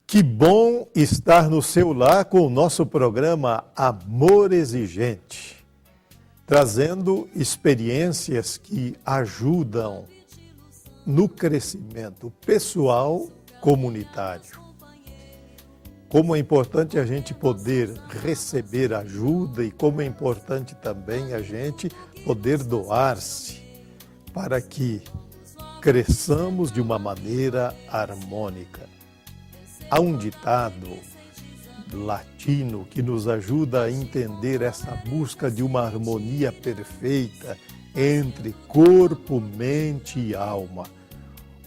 Que bom estar no seu lar com o nosso programa Amor Exigente, trazendo experiências que ajudam no crescimento pessoal comunitário. Como é importante a gente poder receber ajuda e como é importante também a gente poder doar-se para que cresçamos de uma maneira harmônica. Há um ditado latino que nos ajuda a entender essa busca de uma harmonia perfeita entre corpo, mente e alma.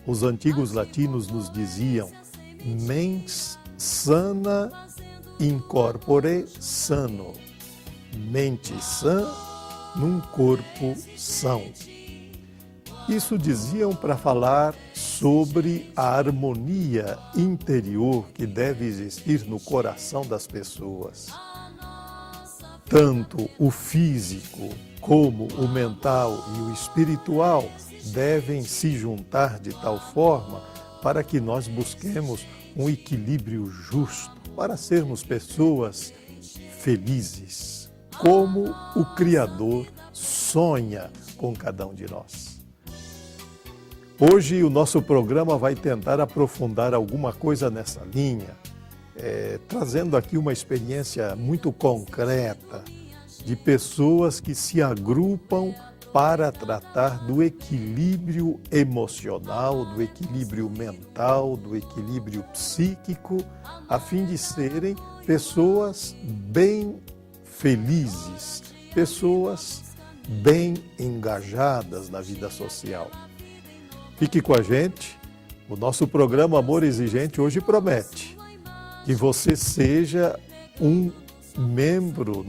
Os antigos latinos nos diziam: mens sana in corpore sano, mente sã num corpo são. Isso diziam para falar sobre a harmonia interior que deve existir no coração das pessoas. Tanto o físico como o mental e o espiritual devem se juntar de tal forma para que nós busquemos um equilíbrio justo, para sermos pessoas felizes, como o Criador sonha com cada um de nós. Hoje o nosso programa vai tentar aprofundar alguma coisa nessa linha, trazendo aqui uma experiência muito concreta de pessoas que se agrupam para tratar do equilíbrio emocional, do equilíbrio mental, do equilíbrio psíquico, a fim de serem pessoas bem felizes, pessoas bem engajadas na vida social. Fique com a gente, o nosso programa Amor Exigente hoje promete que você seja um membro,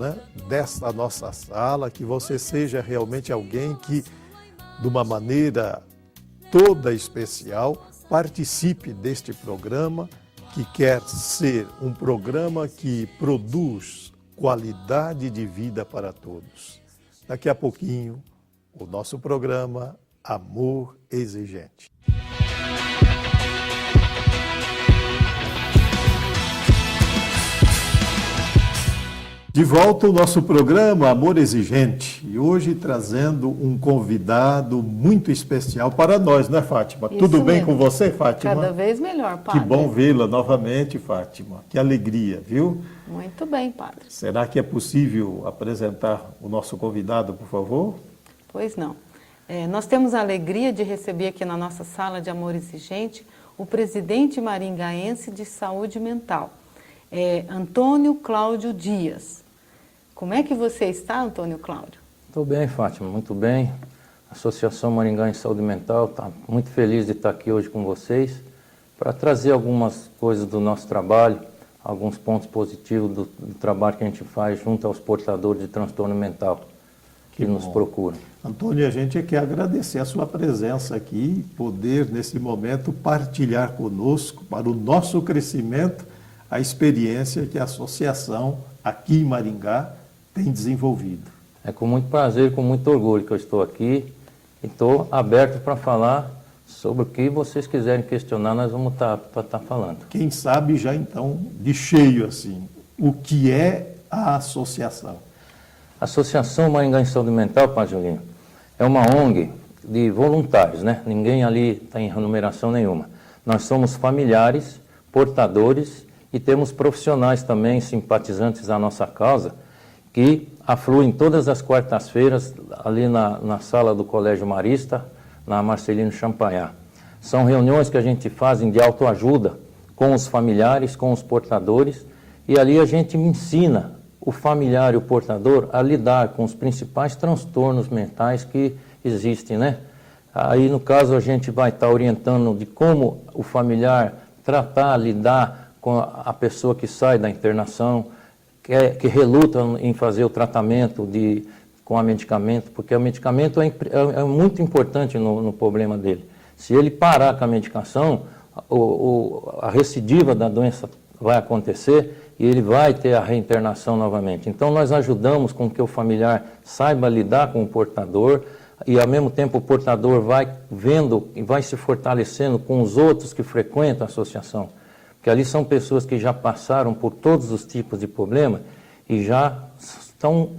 desta nossa sala, que você seja realmente alguém que, de uma maneira toda especial, participe deste programa, que quer ser um programa que produz qualidade de vida para todos. Daqui a pouquinho, o nosso programa Amor Exigente. De volta ao nosso programa Amor Exigente, e hoje trazendo um convidado muito especial para nós, não é, Fátima? Isso Tudo bem mesmo. com você, Fátima? Cada vez melhor, padre. Que bom vê-la novamente, Fátima. Que alegria, viu? Muito bem, padre. Será que é possível apresentar o nosso convidado, por favor? Pois não. Nós temos a alegria de receber aqui na nossa sala de Amor Exigente o presidente maringaense de saúde mental, Antônio Cláudio Dias. Como é que você está, Antônio Cláudio? Estou bem, Fátima, muito bem. A Associação Maringá em Saúde Mental está muito feliz de estar aqui hoje com vocês para trazer algumas coisas do nosso trabalho, alguns pontos positivos do trabalho que a gente faz junto aos portadores de transtorno mental que nos procuram. Antônio, a gente quer agradecer a sua presença aqui, poder nesse momento partilhar conosco para o nosso crescimento a experiência que a associação aqui em Maringá tem desenvolvido. É com muito prazer e com muito orgulho que eu estou aqui e estou aberto para falar sobre o que vocês quiserem questionar, nós vamos estar falando. Quem sabe já então, de cheio assim, o que é a associação? A Associação Maringá em Saúde Mental, Padre Julinho, é uma ONG de voluntários, né? Ninguém ali tem remuneração nenhuma. Nós somos familiares, portadores e temos profissionais também, simpatizantes da nossa causa, que afluem todas as quartas-feiras ali na sala do Colégio Marista, na Marcelino Champagnat. São reuniões que a gente faz de autoajuda com os familiares, com os portadores, e ali a gente ensina o familiar e o portador a lidar com os principais transtornos mentais que existem, né? Aí, no caso, a gente vai estar orientando de como o familiar tratar, lidar com a pessoa que sai da internação, que reluta em fazer o tratamento com a medicamento, porque o medicamento é muito importante no problema dele. Se ele parar com a medicação, a recidiva da doença vai acontecer e ele vai ter a reinternação novamente. Então, nós ajudamos com que o familiar saiba lidar com o portador e, ao mesmo tempo, o portador vai vendo e vai se fortalecendo com os outros que frequentam a associação. que ali são pessoas que já passaram por todos os tipos de problema e já estão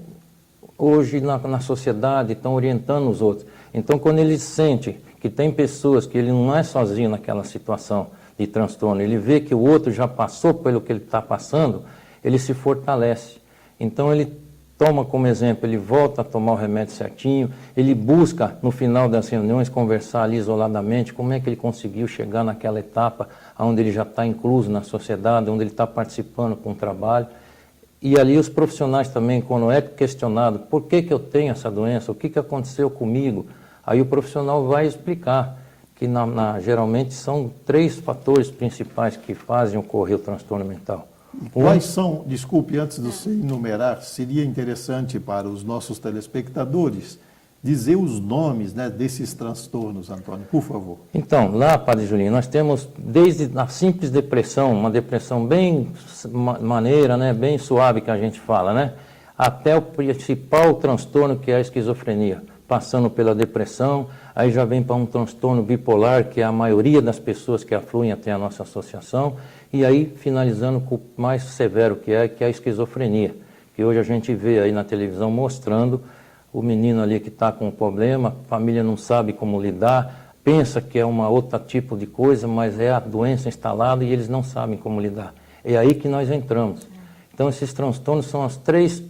hoje na sociedade, estão orientando os outros. Então, quando ele sente que tem pessoas que ele não é sozinho naquela situação de transtorno, ele vê que o outro já passou pelo que ele está passando, ele se fortalece. Então, ele toma como exemplo, ele volta a tomar o remédio certinho, ele busca, no final das reuniões, conversar ali isoladamente, como é que ele conseguiu chegar naquela etapa onde ele já está incluso na sociedade, onde ele está participando com o trabalho. E ali os profissionais também, quando é questionado, por que eu tenho essa doença, o que aconteceu comigo, aí o profissional vai explicar que geralmente são 3 fatores principais que fazem ocorrer o transtorno mental. Quais são, desculpe, antes de você enumerar, seria interessante para os nossos telespectadores dizer os nomes, né, desses transtornos, Antônio, por favor. Então, lá, Padre Julinho, nós temos desde a simples depressão, uma depressão bem maneira, né, bem suave que a gente fala, né, até o principal transtorno que é a esquizofrenia, passando pela depressão, aí já vem para um transtorno bipolar, que é a maioria das pessoas que afluem até a nossa associação, e aí finalizando com o mais severo que é a esquizofrenia, que hoje a gente vê aí na televisão mostrando o menino ali que está com um problema, a família não sabe como lidar, pensa que é uma outra tipo de coisa, mas é a doença instalada e eles não sabem como lidar. É aí que nós entramos. Então esses transtornos são as 3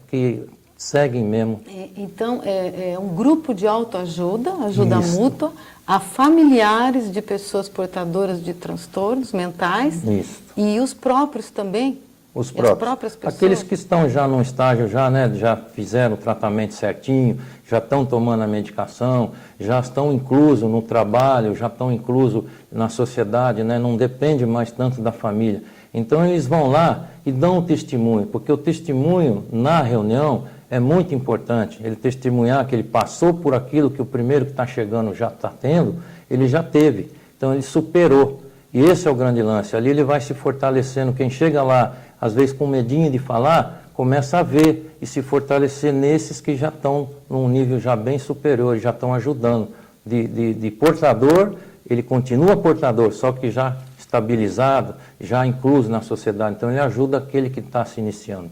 que seguem mesmo. Então, é um grupo de autoajuda, ajuda mútua, a familiares de pessoas portadoras de transtornos mentais. Isso. E os próprios também. Os próprios. As próprias pessoas. Aqueles que estão já num estágio, já fizeram o tratamento certinho, já estão tomando a medicação, já estão inclusos no trabalho, já estão inclusos na sociedade, né? Não depende mais tanto da família. Então eles vão lá e dão o testemunho, porque o testemunho na reunião é muito importante. Ele testemunhar que ele passou por aquilo que o primeiro que está chegando já está tendo, ele já teve. Então ele superou. E esse é o grande lance. Ali ele vai se fortalecendo. Quem chega lá, às vezes com medinho de falar, começa a ver e se fortalecer nesses que já estão num nível já bem superior, já estão ajudando. De portador, ele continua portador, só que já estabilizado, já incluso na sociedade. Então ele ajuda aquele que está se iniciando.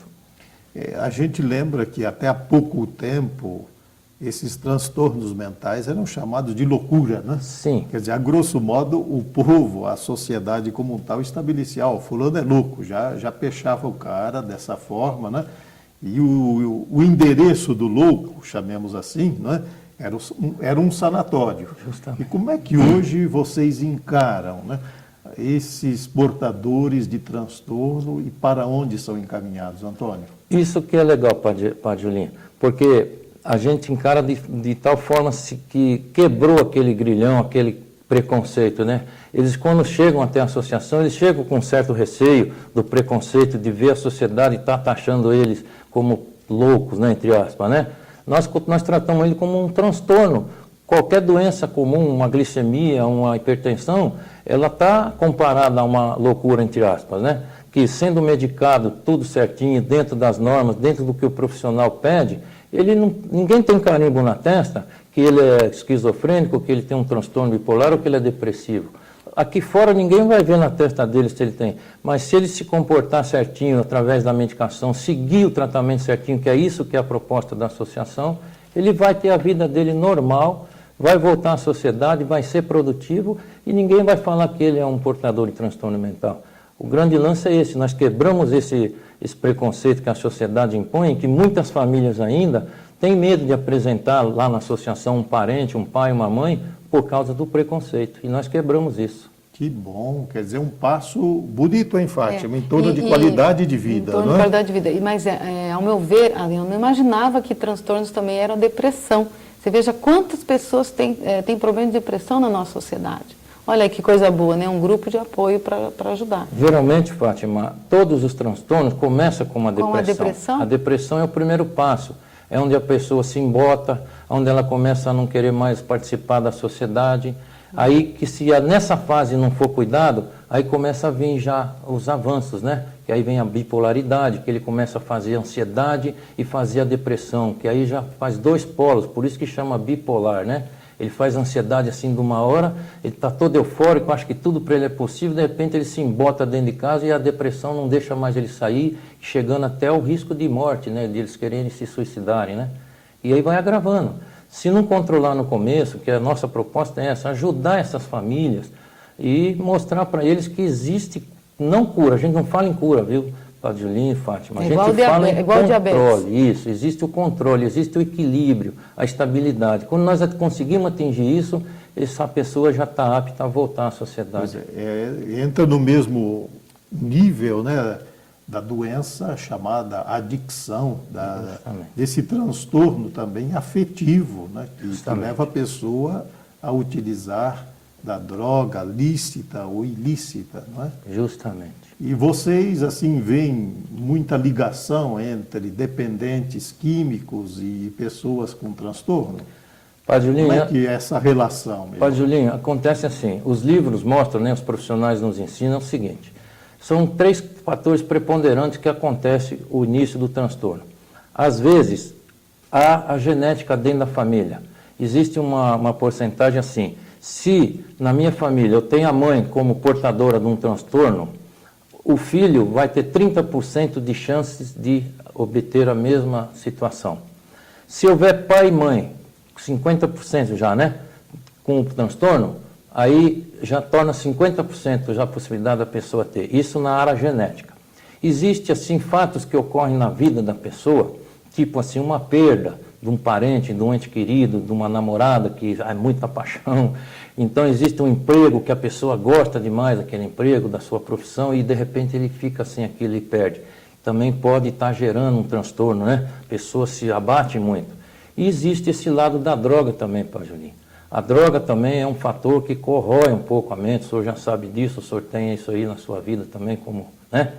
A gente lembra que até há pouco tempo esses transtornos mentais eram chamados de loucura, né? Sim. Quer dizer, a grosso modo, o povo, a sociedade como um tal, estabelecia, o fulano é louco, já fechava o cara dessa forma, né? E o endereço do louco, chamemos assim, né? Era um sanatório. Justamente. E como é que hoje vocês encaram, né, esses portadores de transtorno e para onde são encaminhados, Antônio? Isso que é legal, Padre Julinho, porque a gente encara de tal forma que quebrou aquele grilhão, aquele preconceito, né? Eles, quando chegam até a associação, eles chegam com um certo receio do preconceito, de ver a sociedade estar taxando eles como loucos, né, entre aspas, né? Nós tratamos ele como um transtorno. Qualquer doença comum, uma glicemia, uma hipertensão, ela está comparada a uma loucura, entre aspas, né? Que sendo medicado tudo certinho, dentro das normas, dentro do que o profissional pede, ninguém tem carimbo na testa que ele é esquizofrênico, que ele tem um transtorno bipolar ou que ele é depressivo. Aqui fora ninguém vai ver na testa dele se ele tem, mas se ele se comportar certinho através da medicação, seguir o tratamento certinho, que é isso que é a proposta da associação, ele vai ter a vida dele normal, vai voltar à sociedade, vai ser produtivo e ninguém vai falar que ele é um portador de transtorno mental. O grande lance é esse, nós quebramos esse preconceito que a sociedade impõe, que muitas famílias ainda têm medo de apresentar lá na associação um parente, um pai, uma mãe, por causa do preconceito. E nós quebramos isso. Que bom, quer dizer, um passo bonito, hein, Fátima, em torno de qualidade de vida. Em torno de qualidade de vida. Mas, ao meu ver, eu não imaginava que transtornos também eram depressão. Você veja quantas pessoas têm problema de depressão na nossa sociedade. Olha aí que coisa boa, né? Um grupo de apoio para ajudar. Geralmente, Fátima, todos os transtornos começam com uma depressão. Com a depressão? A depressão é o primeiro passo. É onde a pessoa se embota, onde ela começa a não querer mais participar da sociedade. Aí que se nessa fase não for cuidado, aí começa a vir já os avanços, né? Que aí vem a bipolaridade, que ele começa a fazer ansiedade e fazer a depressão, que aí já faz 2 polos, por isso que chama bipolar, né? Ele faz ansiedade assim de uma hora, ele está todo eufórico, acha que tudo para ele é possível, de repente ele se embota dentro de casa e a depressão não deixa mais ele sair, chegando até o risco de morte, né, de eles quererem se suicidarem, né? E aí vai agravando. Se não controlar no começo, que a nossa proposta é essa, ajudar essas famílias e mostrar para eles que existe, não cura, a gente não fala em cura, viu? Padre Julinho e Fátima, a gente fala em controle, isso, existe o controle, existe o equilíbrio, a estabilidade. Quando nós conseguimos atingir isso, essa pessoa já está apta a voltar à sociedade. Entra no mesmo nível, né, da doença chamada adicção, desse transtorno também afetivo, né, que leva a pessoa a utilizar da droga lícita ou ilícita, não é? Justamente. E vocês, assim, veem muita ligação entre dependentes químicos e pessoas com transtorno? Padre Julinho, como é que é essa relação? Padre Julinho, acontece assim, os livros mostram, né, os profissionais nos ensinam o seguinte, são 3 fatores preponderantes que acontecem o início do transtorno. Às vezes, há a genética dentro da família. Existe uma porcentagem assim, se na minha família eu tenho a mãe como portadora de um transtorno, o filho vai ter 30% de chances de obter a mesma situação. Se houver pai e mãe, 50% já, né, com o transtorno, aí já torna 50% já a possibilidade da pessoa ter. Isso na área genética. Existe, assim, fatos que ocorrem na vida da pessoa, tipo assim, uma perda de um parente, de um ente querido, de uma namorada que há muita paixão. Então existe um emprego que a pessoa gosta demais daquele emprego, da sua profissão, e de repente ele fica sem aquilo e perde. Também pode estar gerando um transtorno, né? A pessoa se abate muito. E existe esse lado da droga também, Padre Julinho. A droga também é um fator que corrói um pouco a mente, o senhor já sabe disso, o senhor tem isso aí na sua vida também, como, né?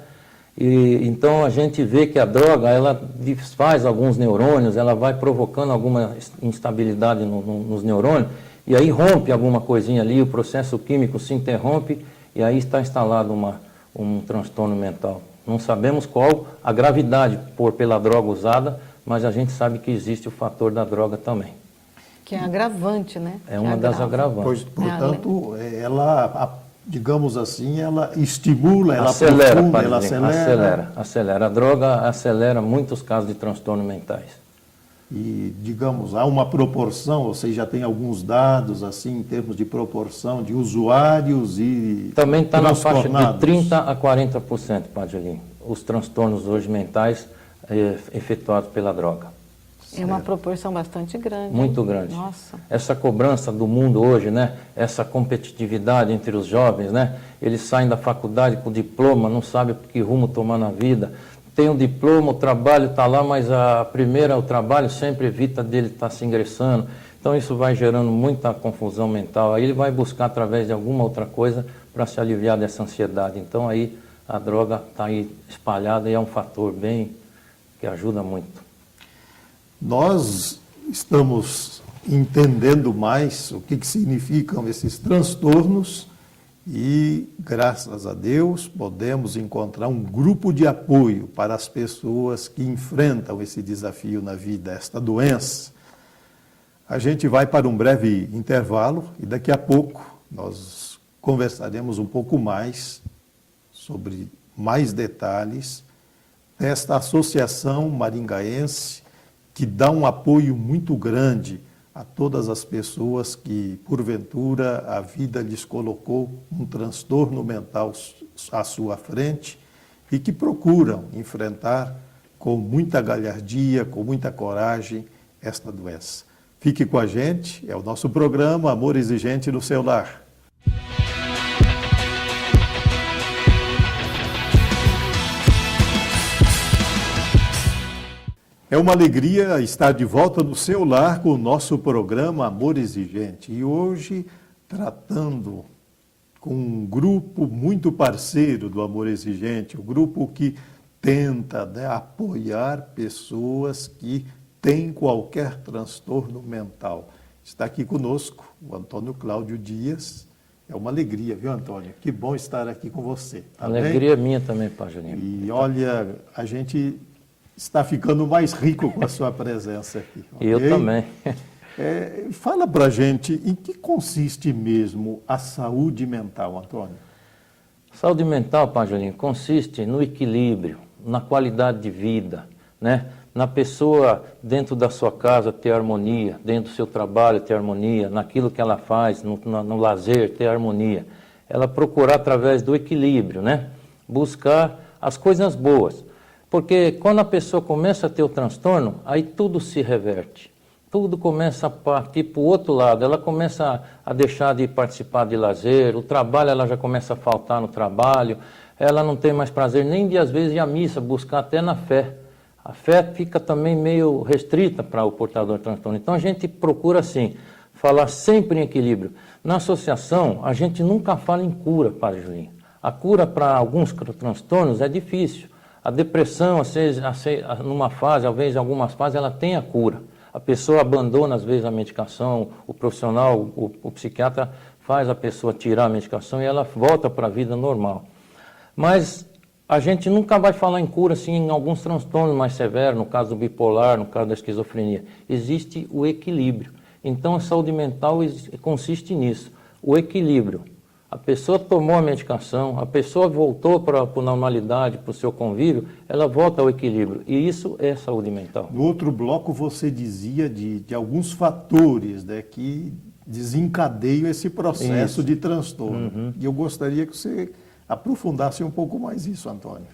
E, então a gente vê que a droga, ela desfaz alguns neurônios, ela vai provocando alguma instabilidade nos neurônios, e aí rompe alguma coisinha ali, o processo químico se interrompe, e aí está instalado um transtorno mental. Não sabemos qual a gravidade pela droga usada, mas a gente sabe que existe o fator da droga também. Que é agravante, né? É uma das agravantes. Portanto, ela, digamos assim, ela estimula, ela acelera, aprofunda, ela acelera. Acelera. A droga acelera muitos casos de transtornos mentais. E, digamos, há uma proporção, vocês já têm alguns dados, assim, em termos de proporção de usuários e também está na faixa de 30% a 40%, Padre Julinho, os transtornos hoje mentais efetuados pela droga. É uma proporção bastante grande. Muito grande. Nossa. Essa cobrança do mundo hoje, né? Essa competitividade entre os jovens, né? Eles saem da faculdade com diploma, não sabem que rumo tomar na vida. Tem um diploma, o trabalho está lá, mas o trabalho sempre evita dele estar se ingressando. Então isso vai gerando muita confusão mental. Aí ele vai buscar através de alguma outra coisa para se aliviar dessa ansiedade. Então aí a droga está aí espalhada e é um fator bem que ajuda muito. Nós estamos entendendo mais o que significam esses transtornos e, graças a Deus, podemos encontrar um grupo de apoio para as pessoas que enfrentam esse desafio na vida, esta doença. A gente vai para um breve intervalo e daqui a pouco nós conversaremos um pouco mais sobre mais detalhes desta associação maringaense que dá um apoio muito grande a todas as pessoas que, porventura, a vida lhes colocou um transtorno mental à sua frente e que procuram enfrentar com muita galhardia, com muita coragem, esta doença. Fique com a gente, é o nosso programa Amor Exigente no Seu Lar. É uma alegria estar de volta no seu lar com o nosso programa Amor Exigente. E hoje, tratando com um grupo muito parceiro do Amor Exigente, o grupo que tenta, né, apoiar pessoas que têm qualquer transtorno mental. Está aqui conosco o Antônio Cláudio Dias. É uma alegria, viu, Antônio? Que bom estar aqui com você. Tá alegria minha também, Padre Julinho. E olha, a gente está ficando mais rico com a sua presença aqui. Okay? Eu também. Fala para a gente em que consiste mesmo a saúde mental, Antônio? Saúde mental, Padre Julinho, consiste no equilíbrio, na qualidade de vida, né? Na pessoa dentro da sua casa ter harmonia, dentro do seu trabalho ter harmonia, naquilo que ela faz, no lazer ter harmonia. Ela procurar através do equilíbrio, né? Buscar as coisas boas. Porque quando a pessoa começa a ter o transtorno, aí tudo se reverte. Tudo começa a partir para o outro lado. Ela começa a deixar de participar de lazer, o trabalho ela já começa a faltar no trabalho, ela não tem mais prazer nem de às vezes ir à missa, buscar até na fé. A fé fica também meio restrita para o portador de transtorno. Então a gente procura assim, falar sempre em equilíbrio. Na associação, a gente nunca fala em cura, Padre Julinho. A cura para alguns transtornos é difícil. A depressão, às vezes, numa fase, às vezes em algumas fases, ela tem a cura. A pessoa abandona, às vezes, a medicação, o profissional, o psiquiatra faz a pessoa tirar a medicação e ela volta para a vida normal. Mas a gente nunca vai falar em cura assim, em alguns transtornos mais severos, no caso do bipolar, no caso da esquizofrenia. Existe o equilíbrio. Então a saúde mental consiste nisso, o equilíbrio. A pessoa tomou a medicação, a pessoa voltou para a normalidade, para o seu convívio, ela volta ao equilíbrio. E isso é saúde mental. No outro bloco você dizia de alguns fatores, né, que desencadeiam esse processo de transtorno. E eu gostaria que você aprofundasse um pouco mais isso, Antônio.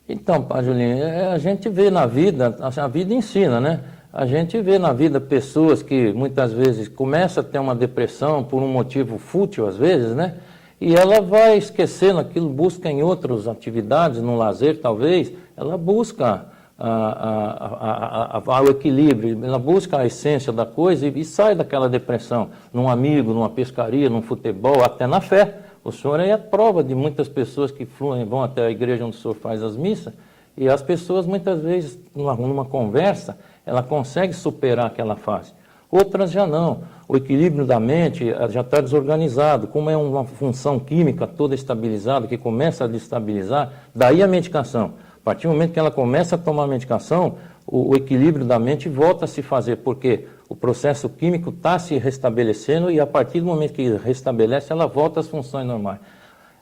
Então, Padre Julinho, a gente vê na vida, a vida ensina, né? A gente vê na vida pessoas que muitas vezes começam a ter uma depressão por um motivo fútil, às vezes, né? E ela vai esquecendo aquilo, busca em outras atividades, no lazer talvez, ela busca o equilíbrio, ela busca a essência da coisa e sai daquela depressão, num amigo, numa pescaria, num futebol, até na fé. O senhor é a prova de muitas pessoas que vão até a igreja onde o senhor faz as missas, e as pessoas muitas vezes, numa conversa, ela consegue superar aquela fase. Outras já não. O equilíbrio da mente já está desorganizado. Como é uma função química toda estabilizada, que começa a destabilizar, daí a medicação. A partir do momento que ela começa a tomar a medicação, o equilíbrio da mente volta a se fazer, porque o processo químico está se restabelecendo e a partir do momento que restabelece, ela volta às funções normais.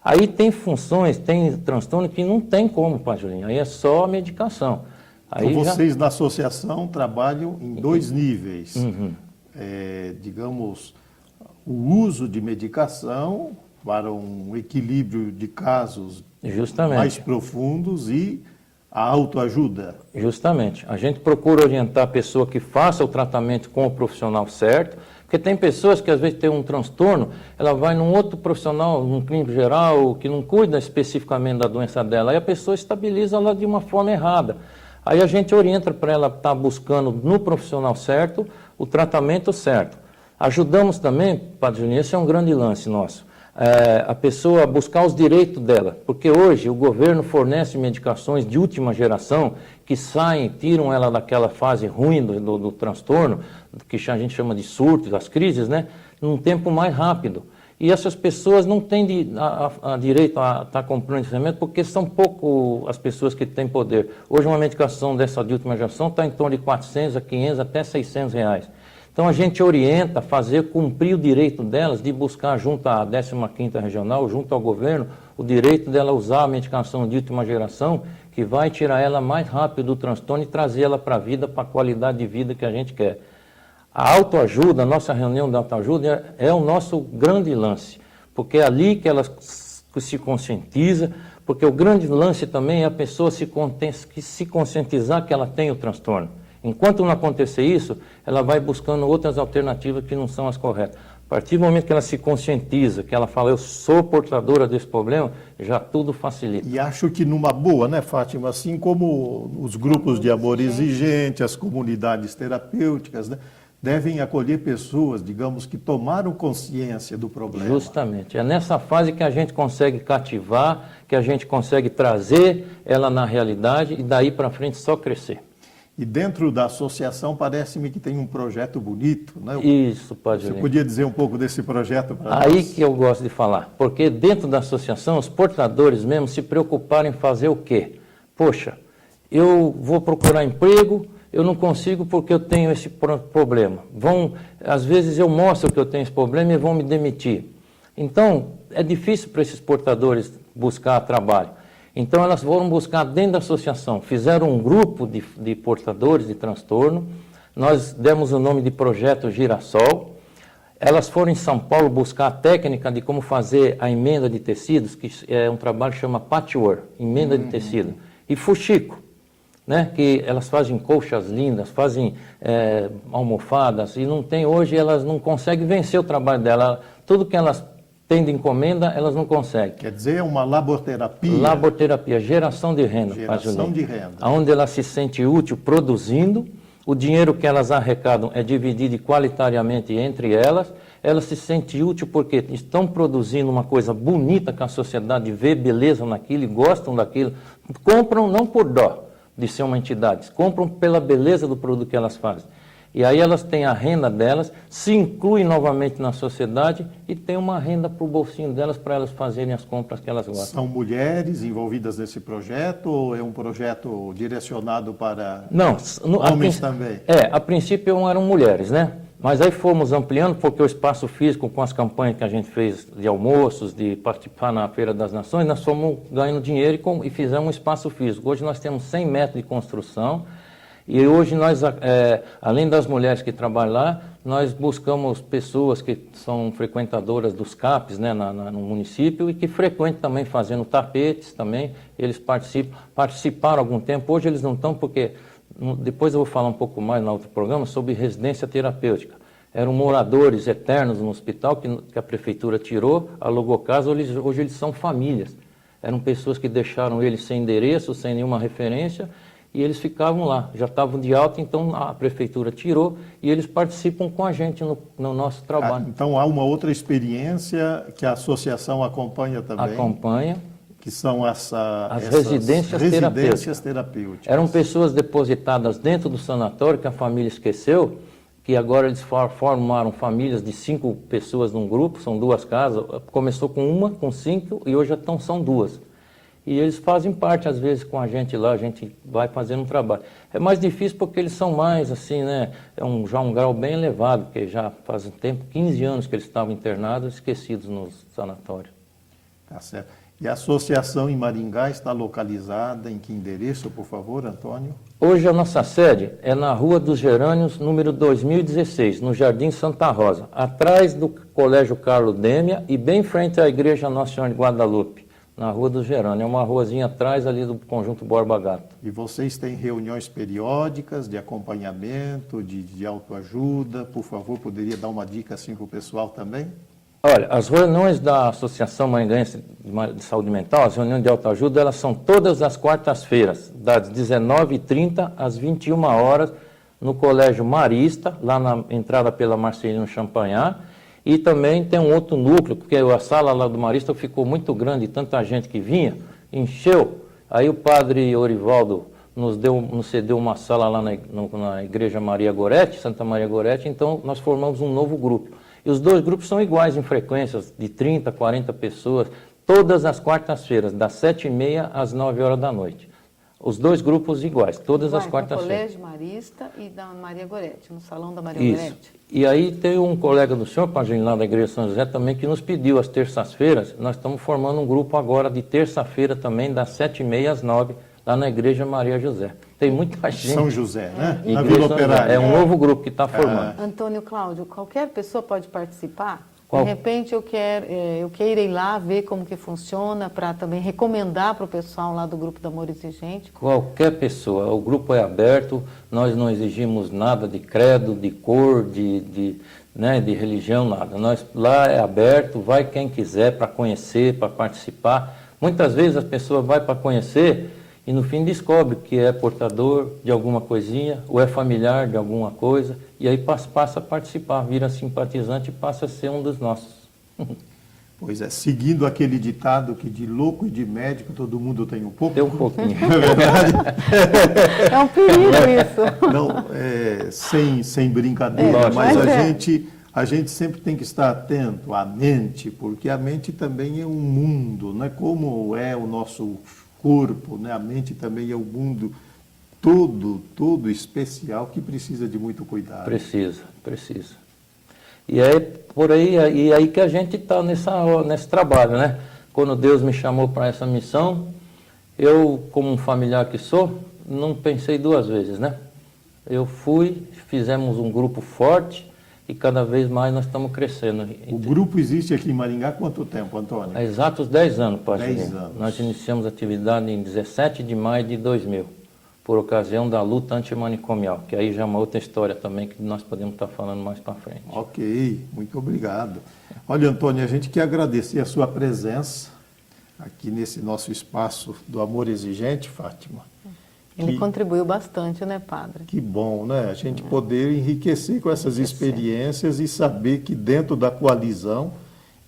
Aí tem funções, tem transtorno que não tem como, Padre Julinho, aí é só a medicação. Aí então vocês na associação trabalham em dois níveis, digamos, o uso de medicação para um equilíbrio de casos mais profundos e a autoajuda. Justamente. A gente procura orientar a pessoa que faça o tratamento com o profissional certo, porque tem pessoas que às vezes têm um transtorno, ela vai num outro profissional, num clínico geral, que não cuida especificamente da doença dela, aí a pessoa estabiliza ela de uma forma errada. Aí a gente orienta para ela estar buscando no profissional certo o tratamento certo. Ajudamos também, Padre Julinho, esse é um grande lance nosso, a pessoa a buscar os direitos dela, porque hoje o governo fornece medicações de última geração que saem, tiram ela daquela fase ruim do transtorno, que a gente chama de surto, das crises, né, num tempo mais rápido. E essas pessoas não têm direito a estar comprando esse remédio porque são pouco as pessoas que têm poder. Hoje uma medicação dessa de última geração está em torno de 400 a 500 até 600 reais. Então a gente orienta a fazer cumprir o direito delas de buscar junto à 15ª Regional, junto ao governo, o direito dela usar a medicação de última geração que vai tirar ela mais rápido do transtorno e trazer ela para a vida, para a qualidade de vida que a gente quer. A autoajuda, a nossa reunião de autoajuda é o nosso grande lance, porque é ali que ela se conscientiza, porque o grande lance também é a pessoa se conscientizar que ela tem o transtorno. Enquanto não acontecer isso, ela vai buscando outras alternativas que não são as corretas. A partir do momento que ela se conscientiza, que ela fala, eu sou portadora desse problema, já tudo facilita. E acho que numa boa, né, Fátima, assim como os grupos de amor exigente, as comunidades terapêuticas, né, devem acolher pessoas, digamos, que tomaram consciência do problema. Justamente. É nessa fase que a gente consegue cativar, que a gente consegue trazer ela na realidade e daí para frente só crescer. E dentro da associação parece-me que tem um projeto bonito, né? Isso, Padre Julinho. Você podia dizer um pouco desse projeto para nós? Aí que eu gosto de falar, porque dentro da associação os portadores mesmo se preocuparam em fazer o quê? Poxa, eu vou procurar emprego, eu não consigo porque eu tenho esse problema. Às vezes eu mostro que eu tenho esse problema e vão me demitir. Então, é difícil para esses portadores buscar trabalho. Então, elas foram buscar dentro da associação, fizeram um grupo de portadores de transtorno, nós demos o nome de Projeto Girassol. Elas foram em São Paulo buscar a técnica de como fazer a emenda de tecidos, que é um trabalho que chama patchwork, emenda de tecido, e fuxico, né? Que elas fazem colchas lindas, fazem almofadas, e não tem, hoje elas não conseguem vencer o trabalho dela. Tudo que elas têm de encomenda, elas não conseguem. Quer dizer, é uma laborterapia. Laborterapia, geração de renda. Geração de renda. Onde ela se sente útil produzindo. O dinheiro que elas arrecadam é dividido igualitariamente entre elas. Elas se sentem úteis porque estão produzindo uma coisa bonita que a sociedade vê beleza naquilo e gostam daquilo. Compram não por dó de ser uma entidade, compram pela beleza do produto que elas fazem. E aí elas têm a renda delas, se incluem novamente na sociedade e têm uma renda para o bolsinho delas para elas fazerem as compras que elas gostam. São mulheres envolvidas nesse projeto ou é um projeto direcionado para homens também? A princípio eram mulheres, né? Mas aí fomos ampliando porque o espaço físico, com as campanhas que a gente fez de almoços, de participar na Feira das Nações, nós fomos ganhando dinheiro e fizemos um espaço físico. Hoje nós temos 100 metros de construção. E hoje nós, além das mulheres que trabalham lá, nós buscamos pessoas que são frequentadoras dos CAPs, né, no município e que frequentam também fazendo tapetes também. Eles participaram há algum tempo. Hoje eles não estão porque, depois eu vou falar um pouco mais no outro programa, sobre residência terapêutica. Eram moradores eternos no hospital que a prefeitura tirou, alugou casa, hoje eles são famílias. Eram pessoas que deixaram eles sem endereço, sem nenhuma referência, e eles ficavam lá, já estavam de alta, então a prefeitura tirou e eles participam com a gente no nosso trabalho. Então há uma outra experiência que a associação acompanha também? Acompanha. Que são as residências terapêuticas. Eram pessoas depositadas dentro do sanatório que a família esqueceu, que agora eles formaram famílias de 5 pessoas num grupo, são 2 casas, começou com 5 e hoje são 2. E eles fazem parte, às vezes, com a gente lá, a gente vai fazendo um trabalho. É mais difícil porque eles são mais, assim, né, já um grau bem elevado, porque já faz um tempo, 15 anos que eles estavam internados, esquecidos no sanatório. Tá certo. E a associação em Maringá está localizada em que endereço, por favor, Antônio? Hoje a nossa sede é na Rua dos Gerânios, número 2016, no Jardim Santa Rosa, atrás do Colégio Carlo Dêmia e bem em frente à Igreja Nossa Senhora de Guadalupe. Na Rua dos Gerânios, é uma ruazinha atrás ali do Conjunto Borba Gato. E vocês têm reuniões periódicas de acompanhamento, de autoajuda? Por favor, poderia dar uma dica assim para o pessoal também? Olha, as reuniões da Associação Maringaense de Saúde Mental, as reuniões de autoajuda, elas são todas as quartas-feiras, das 19h30 às 21 horas, no Colégio Marista, lá na entrada pela Marcelino Champagnat. E também tem um outro núcleo, porque a sala lá do Marista ficou muito grande, tanta gente que vinha, encheu. Aí o padre Orivaldo nos cedeu uma sala lá na Igreja Maria Gorete, Santa Maria Gorete, então nós formamos um novo grupo. E os 2 grupos são iguais em frequências, de 30, 40 pessoas, todas as quartas-feiras, das 7h30 às 9 horas da noite. Os 2 grupos iguais, todas as quartas-feiras. No Colégio Marista e da Maria Gorete, no Salão da Maria Isso. Gorete. E aí tem um colega do senhor, Pagini, lá da Igreja São José, também, que nos pediu às terças-feiras. Nós estamos formando um grupo agora de terça-feira também, das 7h30 às 9h, lá na Igreja Maria José. Tem muita gente. São José, né? Na Vila Operária. É um novo grupo que está formando. Antônio Cláudio, qualquer pessoa pode participar? De repente eu queira ir lá ver como que funciona, para também recomendar para o pessoal lá do Grupo do Amor Exigente. Qualquer pessoa, o grupo é aberto, nós não exigimos nada de credo, de cor, de religião, nada. Lá é aberto, vai quem quiser para conhecer, para participar. Muitas vezes a pessoa vai para conhecer e no fim descobre que é portador de alguma coisinha ou é familiar de alguma coisa e aí passa a participar, vira simpatizante e passa a ser um dos nossos. Pois é, seguindo aquele ditado que de louco e de médico todo mundo tem um pouco. Tem um pouquinho. Não é verdade? É um perigo isso. Não, sem brincadeira, mas a gente sempre tem que estar atento à mente, porque a mente também é um mundo, né? Como é o nosso corpo, né? A mente também é o mundo todo especial que precisa de muito cuidado. Precisa. E é por aí, e aí que a gente está nesse trabalho, né? Quando Deus me chamou para essa missão, eu, como um familiar que sou, não pensei duas vezes, né? Eu fui, fizemos um grupo forte e cada vez mais nós estamos crescendo. O grupo existe aqui em Maringá há quanto tempo, Antônio? Há exatos 10 anos, pastor. 10 anos. Nós iniciamos a atividade em 17 de maio de 2000, por ocasião da luta antimanicomial, que aí já é uma outra história também que nós podemos estar falando mais para frente. Ok, muito obrigado. Olha, Antônio, a gente quer agradecer a sua presença aqui nesse nosso espaço do Amor Exigente, Fátima. Ele contribuiu bastante, né, padre? Que bom, né? A gente poder enriquecer com essas experiências e saber que dentro da coalizão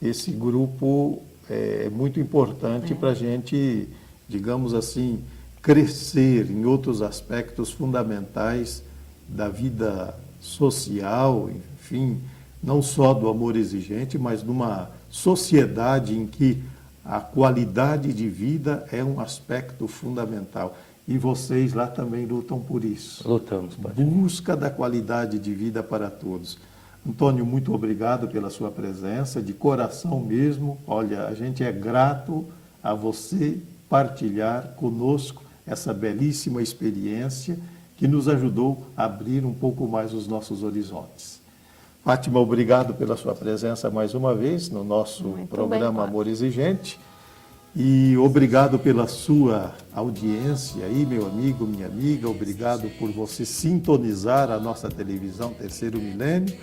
esse grupo é muito importante para a gente, digamos assim, crescer em outros aspectos fundamentais da vida social, enfim, não só do amor exigente, mas numa sociedade em que a qualidade de vida é um aspecto fundamental. E vocês lá também lutam por isso. Lutamos, padre. Busca da qualidade de vida para todos. Antônio, muito obrigado pela sua presença, de coração mesmo. Olha, a gente é grato a você partilhar conosco essa belíssima experiência que nos ajudou a abrir um pouco mais os nossos horizontes. Fátima, obrigado pela sua presença mais uma vez no nosso programa Amor Exigente. E obrigado pela sua audiência aí, meu amigo, minha amiga. Obrigado por você sintonizar a nossa televisão Terceiro Milênio.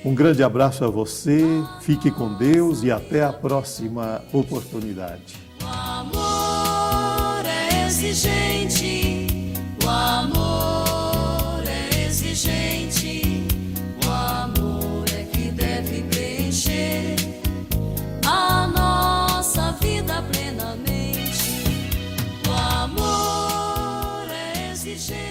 Um grande abraço a você, fique com Deus e até a próxima oportunidade. O amor é exigente, o amor é exigente, o amor é que deve preencher a nossa vida plenamente. O amor é exigente.